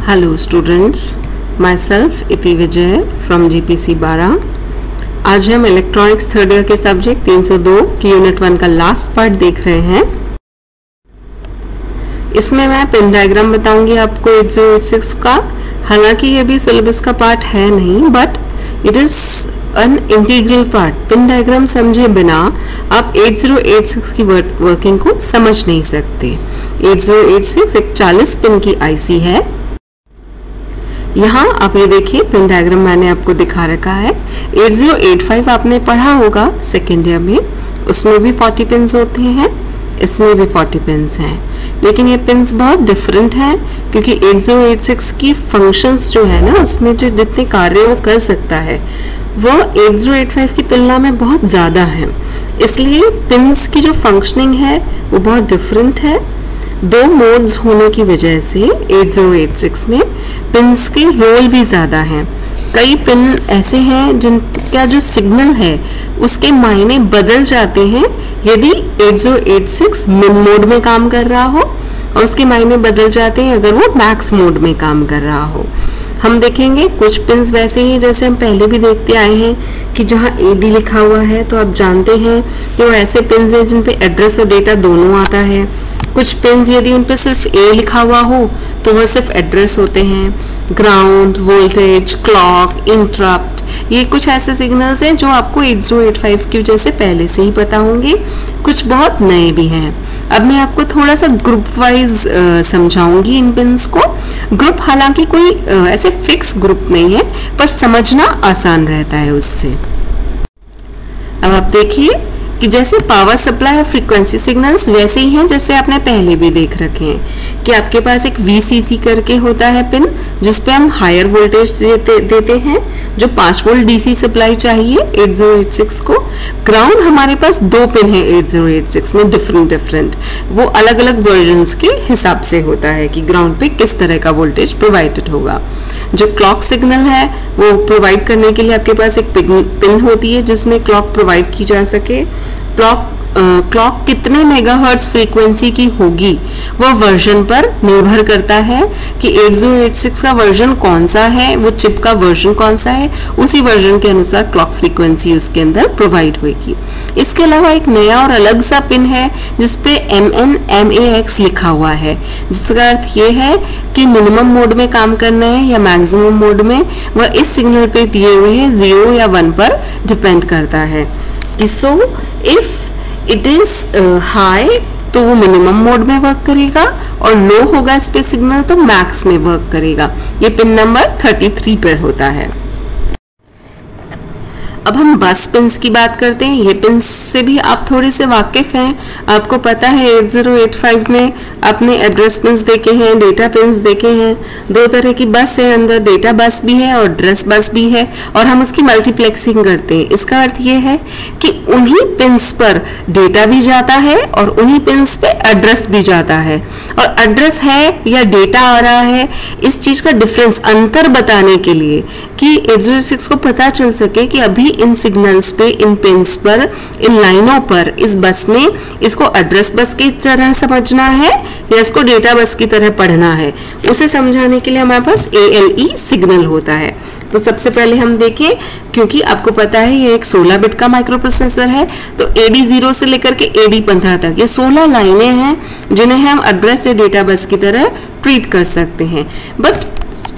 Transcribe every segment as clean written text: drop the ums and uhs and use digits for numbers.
Hello students, my self इति विजय from GPC 12। आज हम इलेक्ट्रॉनिक्स थर्ड ईयर के सब्जेक्ट 302 की यूनिट 1 का लास्ट पार्ट देख रहे हैं। इसमें मैं पिन डायग्राम बताऊंगी आपको 8086 का। हालांकि ये भी सिलेबस का पार्ट है नहीं, but it is an integral part. Pin diagram समझे बिना आप 8086 की वर्किंग को समझ नहीं सकते। 8086 एक 40 पिन की IC है। यहाँ आप ये देखिए, पिन डायग्राम मैंने आपको दिखा रखा है। 8085 आपने पढ़ा होगा सेकेंड ईयर में, उसमें भी 40 पिन्स होते हैं, इसमें भी 40 पिन्स हैं, लेकिन ये पिन्स बहुत डिफरेंट हैं क्योंकि 8086 की फंक्शंस जो है ना, उसमें जो जितने कार्य वो कर सकता है वो 8085 की तुलना में बहुत ज़्यादा है। इसलिए पिन्स की जो फंक्शनिंग है वो बहुत डिफरेंट है। दो मोड्स होने की वजह से 8086 में पिन्स के रोल भी ज़्यादा हैं। कई पिन ऐसे हैं जिनका जो सिग्नल है उसके मायने बदल जाते हैं यदि 8086 मिन मोड में काम कर रहा हो, और उसके मायने बदल जाते हैं अगर वो मैक्स मोड में काम कर रहा हो। हम देखेंगे कुछ पिन्स वैसे ही जैसे हम पहले भी देखते आए हैं कि जहाँ AD लिखा हुआ है तो आप जानते हैं कि वो ऐसे पिन्स हैं जिन पे एड्रेस और डेटा दोनों आता है। कुछ पिन्स यदि उन पे सिर्फ A लिखा हुआ हो तो वह सिर्फ एड्रेस होते हैं। ग्राउंड, वोल्टेज, क्लॉक, इंटरप्ट, ये कुछ ऐसे सिग्नल्स हैं जो आपको 8085 की वजह से पहले से ही पता होंगे। कुछ बहुत नए भी हैं। अब मैं आपको थोड़ा सा ग्रुप वाइज समझाऊंगी इन पिन्स को। ग्रुप हालांकि कोई ऐसे फिक्स ग्रुप नहीं है, पर समझना आसान रहता है उससे। अब आप देखिए कि जैसे पावर सप्लाई और फ्रीक्वेंसी सिग्नल्स वैसे ही हैं जैसे आपने पहले भी देख रखे हैं कि आपके पास एक VCC करके होता है पिन, जिसपे हम हायर वोल्टेज देते हैं, जो 5 वोल्ट DC सप्लाई चाहिए 8086 को। ग्राउंड हमारे पास 2 पिन है 8086 में, डिफरेंट। वो अलग अलग वर्जन्स के हिसाब से होता है कि ग्राउंड पे किस तरह का वोल्टेज प्रोवाइडेड होगा। जो क्लॉक सिग्नल है वो प्रोवाइड करने के लिए आपके पास एक पिन होती है जिसमें क्लॉक प्रोवाइड की जा सके। क्लॉक कितने मेगाहर्ट्ज फ्रीक्वेंसी की होगी वह वर्जन पर निर्भर करता है कि 8086 का वर्जन कौन सा है, वो चिप का वर्जन कौन सा है, उसी वर्जन के अनुसार क्लॉक फ्रीक्वेंसी उसके अंदर प्रोवाइड होगी। इसके अलावा एक नया और अलग सा पिन है जिसपे MNMAX लिखा हुआ है, जिसका अर्थ ये है कि मिनिमम मोड में काम करना है या मैक्सिमम मोड में, वह इस सिग्नल पे दिए हुए है 0 या 1 पर डिपेंड करता है। So if it is high तो वो मिनिमम मोड में वर्क करेगा, और लो होगा इस पे सिग्नल तो मैक्स में वर्क करेगा। ये पिन नंबर 33 पर होता है। अब हम बस पिन्स की बात करते हैं। ये पिन्स से भी आप थोड़े से वाकिफ हैं। आपको पता है 8085 में आपने एड्रेस पिन्स देखे हैं, डेटा पिन्स देखे हैं। 2 तरह की बस है, अंदर डेटा बस भी है और एड्रेस बस भी है, और हम उसकी मल्टीप्लेक्सिंग करते हैं। इसका अर्थ ये है कि उन्हीं पिन्स पर डेटा भी जाता है और उन्हीं पिन्स पे एड्रेस भी जाता है। और एड्रेस है या डेटा आ रहा है, इस चीज का डिफरेंस, अंतर बताने के लिए कि 8086 को पता चल सके कि अभी इन सिग्नल्स पे, इन पिन्स पर, इन लाइनों पर, इस बस में इसको एड्रेस बस की तरह समझना है या इसको डेटा बस की तरह पढ़ना है, उसे समझाने के लिए हमारे पास ALE सिग्नल होता है। तो सबसे पहले हम देखें, क्योंकि आपको पता है ये एक 16 बिट का माइक्रो प्रोसेसर है, तो AD0 से लेकर के AD15 तक ये 16 लाइनें हैं जिन्हें हम एड्रेस या डेटा बस की तरह ट्रीट कर सकते हैं। बट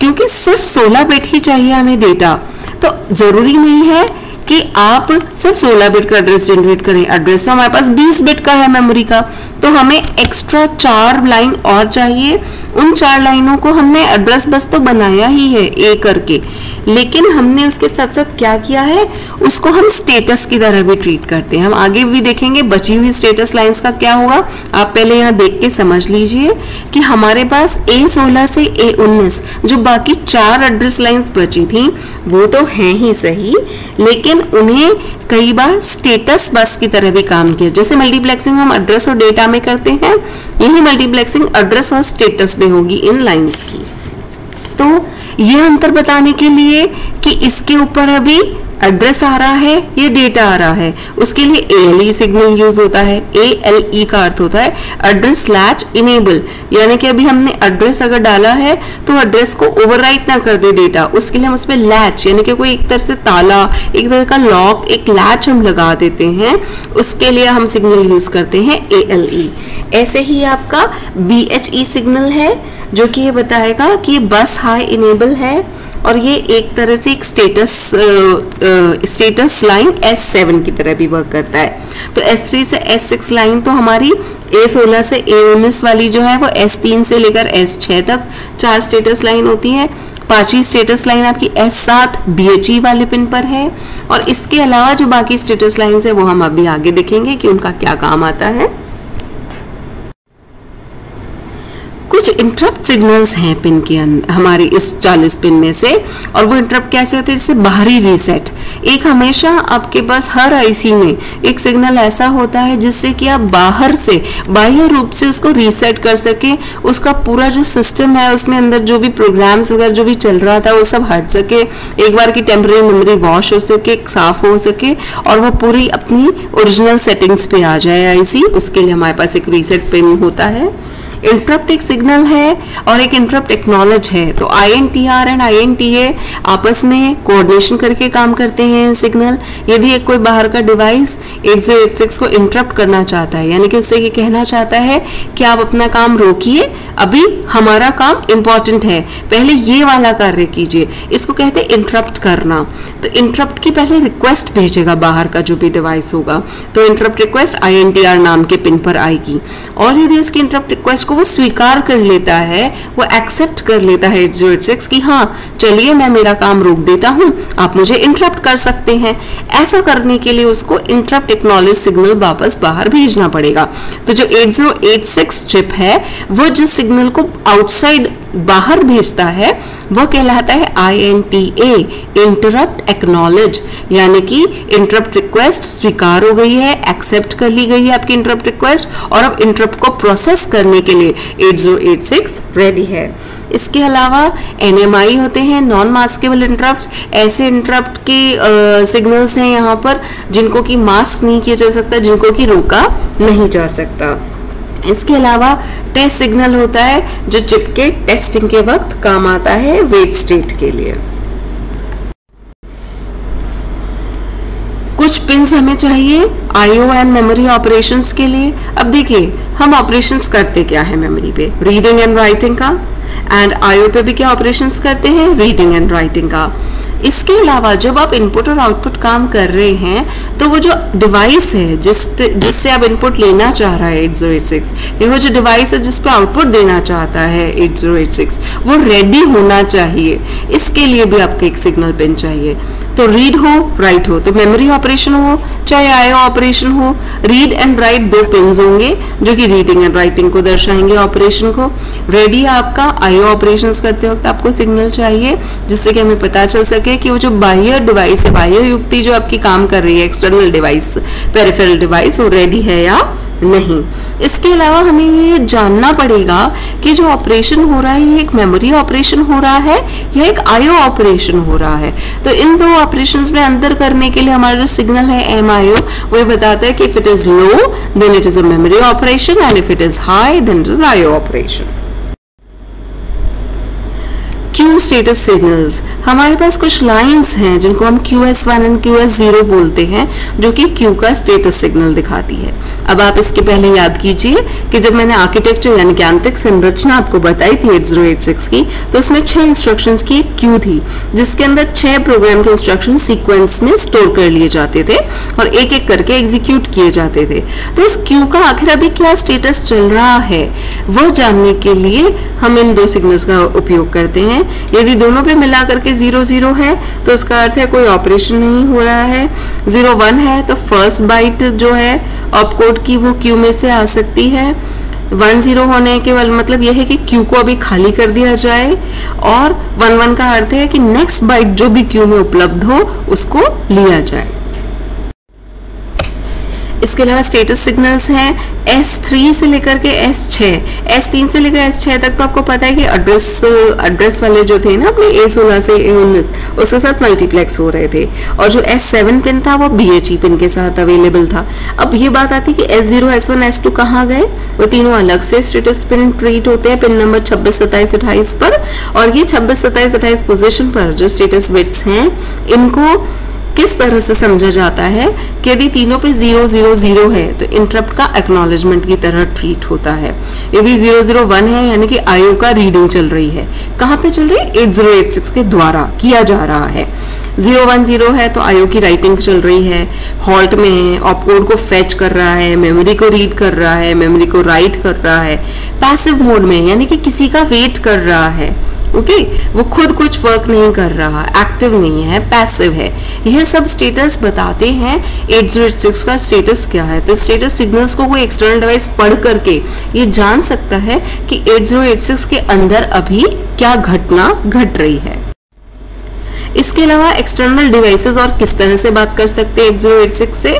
क्योंकि सिर्फ 16 बिट ही चाहिए हमें डेटा, तो जरूरी नहीं है कि आप सिर्फ 16 बिट का एड्रेस जनरेट करें। एड्रेस तो हमारे पास 20 बिट का है मेमोरी का, तो हमें एक्स्ट्रा 4 लाइन और चाहिए। उन 4 लाइनों को हमने एड्रेस बस तो बनाया ही है A करके, लेकिन हमने उसके साथ साथ क्या किया है, उसको हम स्टेटस की तरह भी ट्रीट करते हैं। हम आगे भी देखेंगे बची हुई स्टेटस लाइंस का क्या होगा। आप पहले यहाँ देख के समझ लीजिए कि हमारे पास A16 से A19 जो बाकी 4 एड्रेस लाइंस बची थी वो तो हैं ही सही, लेकिन उन्हें कई बार स्टेटस बस की तरह भी काम किया। जैसे मल्टीप्लेक्सिंग हम एड्रेस और डेटा में करते हैं, यही मल्टीप्लेक्सिंग एड्रेस और स्टेटस में होगी इन लाइंस की। तो ये अंतर बताने के लिए कि इसके ऊपर अभी एड्रेस आ रहा है, ये डेटा आ रहा है, उसके लिए ALE सिग्नल यूज होता है। ALE का अर्थ होता है एड्रेस लैच इनेबल, यानी कि अभी हमने एड्रेस अगर डाला है तो एड्रेस को ओवरराइट ना कर दे डेटा, उसके लिए हम उसमें लैच यानी कि कोई एक तरह से ताला, एक तरह का लॉक, एक लैच हम लगा देते हैं, उसके लिए हम सिग्नल यूज करते हैं ALE। ऐसे ही आपका BHE सिग्नल है जो कि ये बताएगा कि बस हाई इनेबल है, और ये एक तरह से एक स्टेटस लाइन S7 की तरह भी वर्क करता है। तो S3 से S6 लाइन तो हमारी A16 से A19 वाली जो है वो S3 से लेकर S6 तक 4 स्टेटस लाइन होती है। 5वीं स्टेटस लाइन आपकी S7 BHE वाले पिन पर है, और इसके अलावा जो बाकी स्टेटस लाइन है वो हम अभी आगे देखेंगे कि उनका क्या काम आता है। कुछ इंटरप्ट सिग्नल्स हैं पिन के अंदर हमारी इस 40 पिन में से, और वो इंटरप्ट कैसे होते हैं, जैसे बाहरी रीसेट। एक हमेशा आपके पास हर आईसी में एक सिग्नल ऐसा होता है जिससे कि आप बाहर से बाह्य रूप से उसको रीसेट कर सके, उसका पूरा जो सिस्टम है उसमें अंदर जो भी प्रोग्राम्स वगैरह जो भी चल रहा था वो सब हट सके, एक बार की टेम्परेरी मेमोरी वॉश हो सके, साफ हो सके, और वो पूरी अपनी ओरिजिनल सेटिंग्स पे आ जाए आईसी। उसके लिए हमारे पास एक रीसेट पिन होता है। इंटरप्ट एक सिग्नल है और एक इंटरप्ट एक्नॉलेज है। तो INTR एंड INTA आपस में कोऑर्डिनेशन करके काम करते हैं सिग्नल। यदि एक कोई बाहर का डिवाइस 8086 को इंटरप्ट करना चाहता है, यानी कि उससे ये कहना चाहता है कि आप अपना काम रोकिए, अभी हमारा काम इंपॉर्टेंट है, पहले ये वाला कार्य कीजिए, इसको कहते हैं इंटरप्ट करना। तो इंटरप्ट की पहले रिक्वेस्ट भेजेगा बाहर का जो भी डिवाइस होगा, तो इंटरप्ट रिक्वेस्ट INTR नाम के पिन पर आएगी, और यदि उसकी इंटरप्ट रिक्वेस्ट वो स्वीकार कर लेता है, वो एक्सेप्ट कर लेता है 8086 की हाँ चलिए मैं मेरा काम रोक देता हूं, आप मुझे इंटरप्ट कर सकते हैं। ऐसा करने के लिए उसको इंटरप्ट एक्नॉलेज सिग्नल वापस बाहर भेजना पड़ेगा। तो जो 8086 चिप है वो जिस सिग्नल को आउटसाइड बाहर भेजता है वो कहलाता है INTA इंटरप्ट एक्नॉलेज, यानी कि इंटरप्ट रिक्वेस्ट स्वीकार हो गई है, एक्सेप्ट कर ली गई है आपकी इंटरप्ट रिक्वेस्ट, और अब इंटरप्ट को प्रोसेस करने के लिए 8086 रेडी है। इसके अलावा NMI होते हैं, नॉन मास्केबल इंटरप्ट्स। ऐसे इंटरप्ट के सिग्नल्स हैं यहाँ पर जिनको कि मास्क नहीं किया जा सकता, जिनको कि रोका नहीं जा सकता। इसके अलावा टेस्ट सिग्नल होता है जो चिप के टेस्टिंग के वक्त काम आता है वेट स्टेट के लिए। कुछ पिन्स हमें चाहिए IO एंड मेमोरी ऑपरेशंस के लिए। अब देखिए हम ऑपरेशंस करते क्या है मेमोरी पे, रीडिंग एंड राइटिंग का, एंड IO पे भी क्या ऑपरेशंस करते हैं, रीडिंग एंड राइटिंग का। इसके अलावा जब आप इनपुट और आउटपुट काम कर रहे हैं तो वो जो डिवाइस है जिससे आप इनपुट लेना चाह रहा है 8086, ये वो जो डिवाइस है जिस पे आउटपुट देना चाहता है 8086, वो रेडी होना चाहिए। इसके लिए भी आपको एक सिग्नल पिन चाहिए। तो रीड हो राइट हो, तो मेमोरी ऑपरेशन हो चाहे IO ऑपरेशन हो, रीड एंड राइट दो पिन्स होंगे जो कि रीडिंग एंड राइटिंग को दर्शाएंगे ऑपरेशन को। रेडी आपका IO ऑपरेशंस करते वक्त आपको सिग्नल चाहिए जिससे कि हमें पता चल सके कि वो जो बाह्य डिवाइस है, बाह्य युक्ति जो आपकी काम कर रही है, एक्सटर्नल डिवाइस, पेरिफेरल डिवाइस, वो रेडी है या नहीं। इसके अलावा हमें ये जानना पड़ेगा कि जो ऑपरेशन हो रहा है ये एक मेमोरी ऑपरेशन हो रहा है या एक IO ऑपरेशन हो रहा है। तो इन दो ऑपरेशंस में अंतर करने के लिए हमारा जो सिग्नल है MIO वो ये बताता है कि if it is low then it is a memory operation and if it is high then it is IO operation. Q status signals, हमारे पास कुछ लाइंस हैं जिनको हम QS1 एंड QS0 बोलते हैं जो कि Q का स्टेटस सिग्नल दिखाती है। अब आप इसके पहले याद कीजिए कि जब मैंने आर्किटेक्चर यानी कि आंतरिक संरचना आपको बताई थी 8086 की, तो उसमें 6 इंस्ट्रक्शंस की एक क्यू थी जिसके अंदर 6 प्रोग्राम के इंस्ट्रक्शन सीक्वेंस में स्टोर कर लिए जाते थे और एक एक करके एग्जीक्यूट किए जाते थे। तो उस क्यू का आखिर अभी क्या स्टेटस चल रहा है वो जानने के लिए हम इन दो सिग्नल्स का उपयोग करते हैं। यदि दोनों पे मिला करके 00 है तो उसका अर्थ है कोई ऑपरेशन नहीं हो रहा है, 01 है तो फर्स्ट बाइट जो है ऑपकोड की वो क्यू में से आ सकती है, 10 होने के मतलब यह है कि क्यू को अभी खाली कर दिया जाए, और 11 का अर्थ है कि नेक्स्ट बाइट जो भी क्यू में उपलब्ध हो उसको लिया जाए। इसके अलावा स्टेटस सिग्नल्स हैं S3 से लेकर के S6, S3 से लेकर S6 तक तो आपको पता है कि एड्रेस वाले जो थे ना अपने A16 से A19 उसके साथ मल्टीप्लेक्स हो रहे थे, और जो S7 पिन था वो BHE पिन के साथ अवेलेबल था। अब ये बात आती है कि S0, S1, S2 कहाँ गए? वो तीनों अलग से स्टेटस पिन ट्रीट होते हैं पिन नंबर 26, 27, 28 पर, और ये 26, 27, 28 पोजीशन पर जो स्टेटस बिट्स हैं इनको किस तरह से समझा जाता है कि यदि तीनों पे 000 है तो इंटरप्ट का एक्नॉलेजमेंट की तरह ट्रीट होता है। यदि 001 है यानी कि आईओ का रीडिंग चल रही है, कहाँ पे चल रही है? 8086 के द्वारा किया जा रहा है। 010 है तो आईओ की राइटिंग चल रही है, हॉल्ट में है, ऑपकोड को फेच कर रहा है, मेमोरी को रीड कर रहा है, मेमोरी को राइट कर रहा है। पैसिव मोड में यानी कि किसी का वेट कर रहा है, ओके वो खुद कुछ वर्क नहीं कर रहा, एक्टिव नहीं है, पैसिव है। यह सब स्टेटस बताते हैं 8086 का स्टेटस क्या है। तो स्टेटस सिग्नल्स को कोई एक्सटर्नल डिवाइस पढ़ करके ये जान सकता है कि 8086 के अंदर अभी क्या घटना घट रही है। इसके अलावा एक्सटर्नल डिवाइसेस और किस तरह से बात कर सकते हैं 8086 से?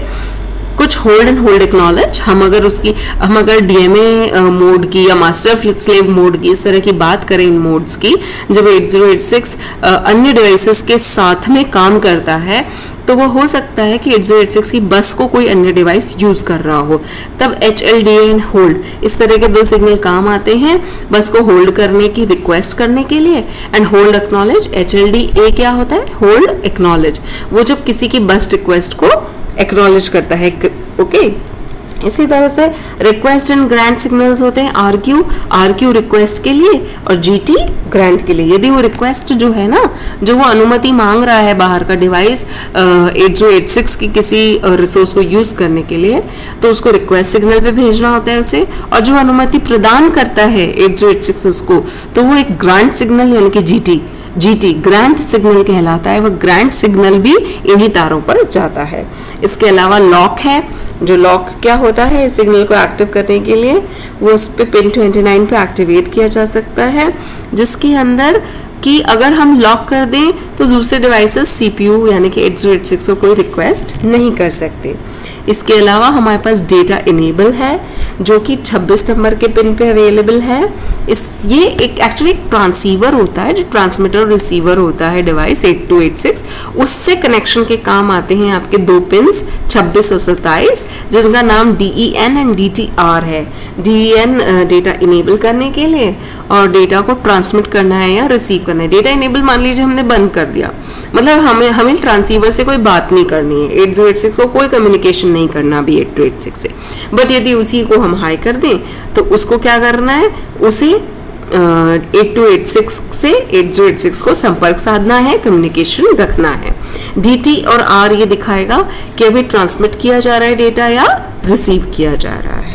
कुछ होल्ड एंड होल्ड एक्नॉलेज, हम अगर डीएमए मोड की या मास्टर स्लेव मोड की इस तरह की बात करें इन मोड्स की, जब 8086 अन्य डिवाइसेस के साथ में काम करता है तो वो हो सकता है कि 8086 की बस को कोई अन्य डिवाइस यूज कर रहा हो, तब HLDA एंड होल्ड इस तरह के दो सिग्नल काम आते हैं बस को होल्ड करने की रिक्वेस्ट करने के लिए, एंड होल्ड एक्नॉलेज। HLDA क्या होता है? होल्ड एक्नॉलेज, वो जब किसी की बस रिक्वेस्ट को एक्नॉलेज करता है, ओके। इसी तरह से रिक्वेस्ट एंड ग्रांट सिग्नल्स होते हैं RQ रिक्वेस्ट के लिए और GT ग्रांट के लिए। यदि वो रिक्वेस्ट जो है ना, जो वो अनुमति मांग रहा है बाहर का डिवाइस 8086 की किसी रिसोर्स को यूज करने के लिए, तो उसको रिक्वेस्ट सिग्नल पे भेजना होता है उसे, और जो अनुमति प्रदान करता है 8086 उसको, तो वो एक ग्रांट सिग्नल यानी कि GT ग्रांट सिग्नल कहलाता है। वो ग्रांट सिग्नल भी इन्हीं तारों पर जाता है। इसके अलावा लॉक है, जो लॉक क्या होता है? इस सिग्नल को एक्टिव करने के लिए वो उस पे पिन 29 पे एक्टिवेट किया जा सकता है, जिसके अंदर कि अगर हम लॉक कर दें तो दूसरे डिवाइसेस CPU यानी कि 8086 को कोई रिक्वेस्ट नहीं कर सकते। इसके अलावा हमारे पास डेटा इनेबल है जो कि 26 नंबर के पिन पे अवेलेबल है। ये एक एक्चुअली एक ट्रांसीवर होता है जो ट्रांसमीटर और रिसीवर होता है डिवाइस 8286, उससे कनेक्शन के काम आते हैं आपके दो पिन्स 26 और 27, जिसका नाम DEN एंड DTR है। DEN डेटा इनेबल करने के लिए और डेटा को ट्रांसमिट करना है या रिसीव करना है। डेटा इनेबल मान लीजिए हमने बंद कर दिया, मतलब हमें ट्रांसीवर से कोई बात नहीं करनी है, 8086 को कोई कम्युनिकेशन नहीं करना अभी 8286 से, बट यदि उसी को हम हाई कर दें तो उसको क्या करना है, उसे 8286 से 8086 को संपर्क साधना है, कम्युनिकेशन रखना है। DT और R ये दिखाएगा कि अभी ट्रांसमिट किया जा रहा है डेटा या रिसीव किया जा रहा है।